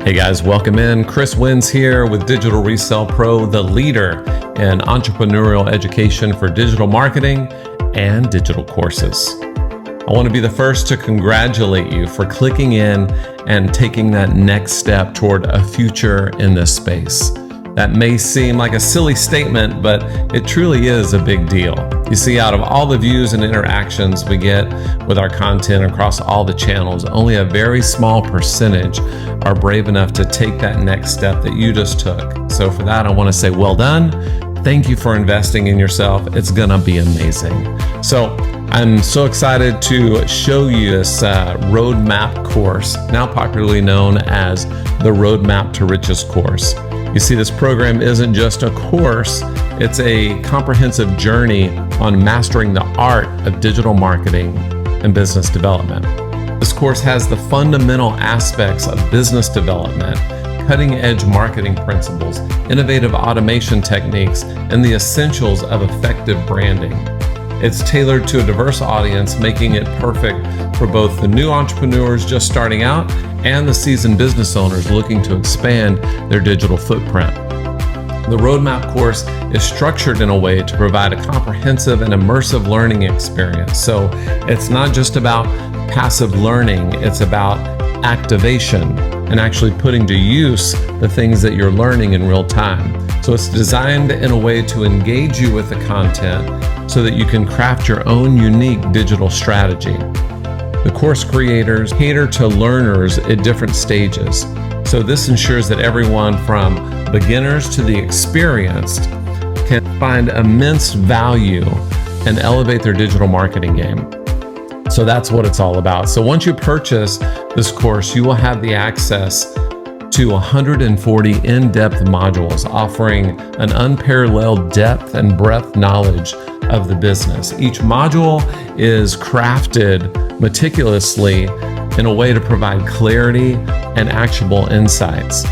Hey guys, welcome in. Wenz here with Digital Resell Pro, the leader in entrepreneurial education for digital marketing and digital courses. I want to be the first to congratulate you for clicking in and taking that next step toward a future in this space. That may seem like a silly statement, but it truly is a big deal. You see, out of all the views and interactions we get with our content across all the channels, only a very small percentage are brave enough to take that next step that you just took. So for that, I want to say well done. Thank you for investing in yourself. It's gonna be amazing. So I'm so excited to show you this roadmap course, now popularly known as the Roadmap to Riches course. You see, this program isn't just a course, it's a comprehensive journey on mastering the art of digital marketing and business development. This course has the fundamental aspects of business development, cutting-edge marketing principles, innovative automation techniques, and the essentials of effective branding. It's tailored to a diverse audience, making it perfect for both the new entrepreneurs just starting out and the seasoned business owners looking to expand their digital footprint. The Roadmap course is structured in a way to provide a comprehensive and immersive learning experience. So it's not just about passive learning, it's about activation and actually putting to use the things that you're learning in real time. So it's designed in a way to engage you with the content so that you can craft your own unique digital strategy. The course creators cater to learners at different stages. So this ensures that everyone from beginners to the experienced can find immense value and elevate their digital marketing game. So that's what it's all about. So once you purchase this course, you will have the access to 140 in-depth modules offering an unparalleled depth and breadth knowledge of the business. Each module is crafted meticulously in a way to provide clarity and actionable insights.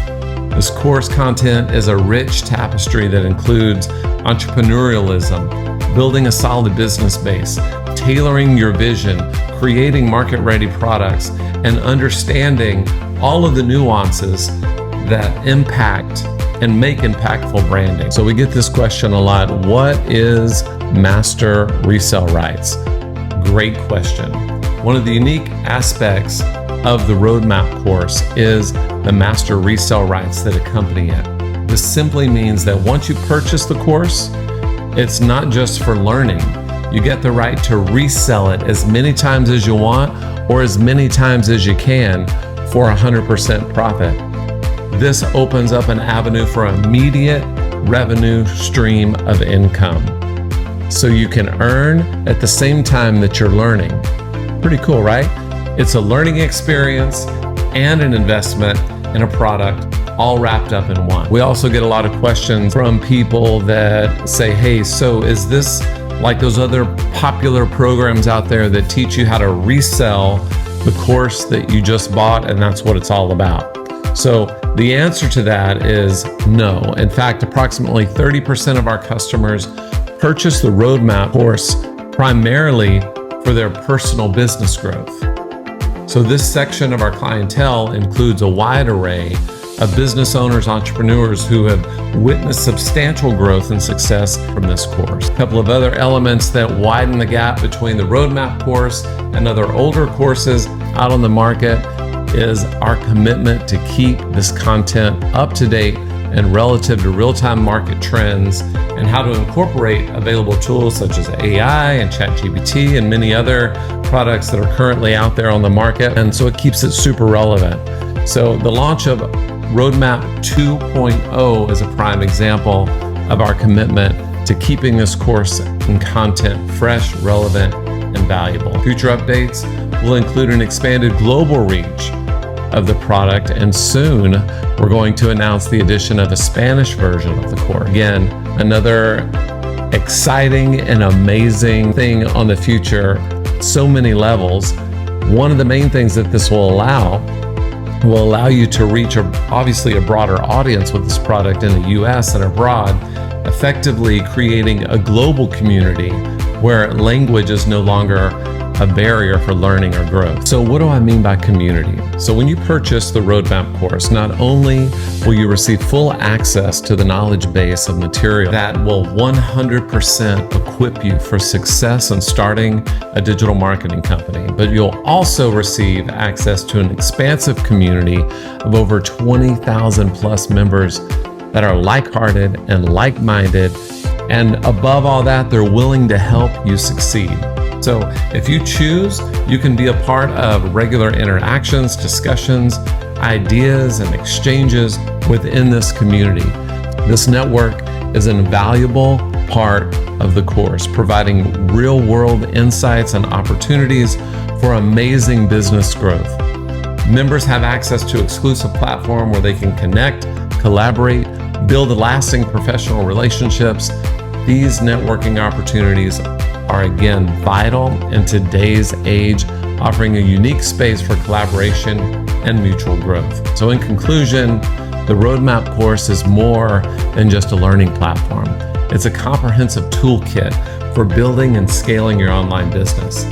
This course content is a rich tapestry that includes entrepreneurialism, building a solid business base, tailoring your vision, creating market-ready products, and understanding all of the nuances that impact and make impactful branding. So we get this question a lot: what is Master Resell Rights? Great question. One of the unique aspects of the Roadmap course is the Master Resell Rights that accompany it. This simply means that once you purchase the course, it's not just for learning. You get the right to resell it as many times as you want or as many times as you can for 100% profit. This opens up an avenue for immediate revenue stream of income, so you can earn at the same time that you're learning. Pretty cool, right? It's a learning experience and an investment in a product all wrapped up in one. We also get a lot of questions from people that say, hey, so is this like those other popular programs out there that teach you how to resell the course that you just bought and that's what it's all about? So the answer to that is no. In fact, approximately 30% of our customers purchase the Roadmap course primarily for their personal business growth. So this section of our clientele includes a wide array of business owners, entrepreneurs who have witnessed substantial growth and success from this course. A couple of other elements that widen the gap between the Roadmap course and other older courses out on the market is our commitment to keep this content up to date and relative to real-time market trends, and how to incorporate available tools such as AI and Chat GBT and many other products that are currently out there on the market. And so it keeps it super relevant. So the launch of Roadmap 2.0 is a prime example of our commitment to keeping this course and content fresh, relevant, and valuable. Future updates will include an expanded global reach of the product, and soon we're going to announce the addition of a Spanish version of the course. Again, another exciting and amazing thing on the future, so many levels. One of the main things that this will allow you to reach obviously a broader audience with this product in the US and abroad, effectively creating a global community where language is no longer a barrier for learning or growth. So what do I mean by community? So when you purchase the Roadmap course, not only will you receive full access to the knowledge base of material that will 100% equip you for success in starting a digital marketing company, but you'll also receive access to an expansive community of over 20,000 plus members that are like-hearted and like-minded, and above all that, they're willing to help you succeed. So if you choose, you can be a part of regular interactions, discussions, ideas, and exchanges within this community. This network is an invaluable part of the course, providing real-world insights and opportunities for amazing business growth. Members have access to an exclusive platform where they can connect, collaborate, build lasting professional relationships. These networking opportunities are again vital in today's age, offering a unique space for collaboration and mutual growth. So in conclusion, the Roadmap course is more than just a learning platform. It's a comprehensive toolkit for building and scaling your online business.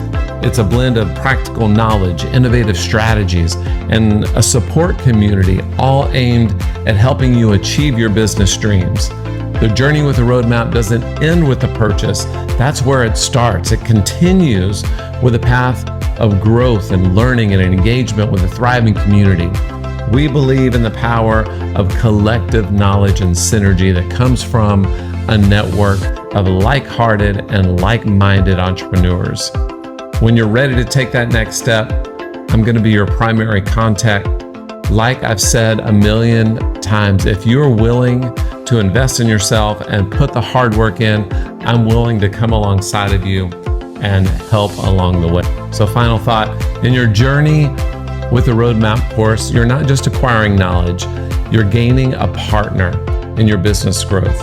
It's a blend of practical knowledge, innovative strategies, and a support community, all aimed at helping you achieve your business dreams. The journey with the Roadmap doesn't end with the purchase. That's where it starts. It continues with a path of growth and learning and engagement with a thriving community. We believe in the power of collective knowledge and synergy that comes from a network of like-hearted and like-minded entrepreneurs. When you're ready to take that next step, I'm going to be your primary contact. Like I've said a million times, if you're willing to invest in yourself and put the hard work in, I'm willing to come alongside of you and help along the way. So final thought, in your journey with the Roadmap course, you're not just acquiring knowledge, you're gaining a partner in your business growth.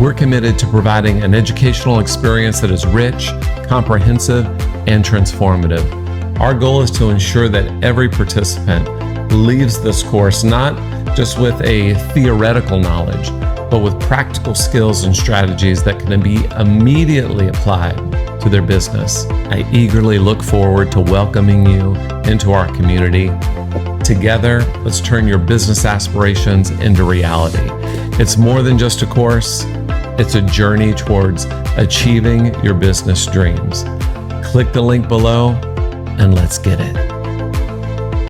We're committed to providing an educational experience that is rich, comprehensive, and transformative. Our goal is to ensure that every participant leaves this course not just with a theoretical knowledge, but with practical skills and strategies that can be immediately applied to their business. I eagerly look forward to welcoming you into our community. Together, let's turn your business aspirations into reality. It's more than just a course, it's a journey towards achieving your business dreams. Click the link below and let's get it.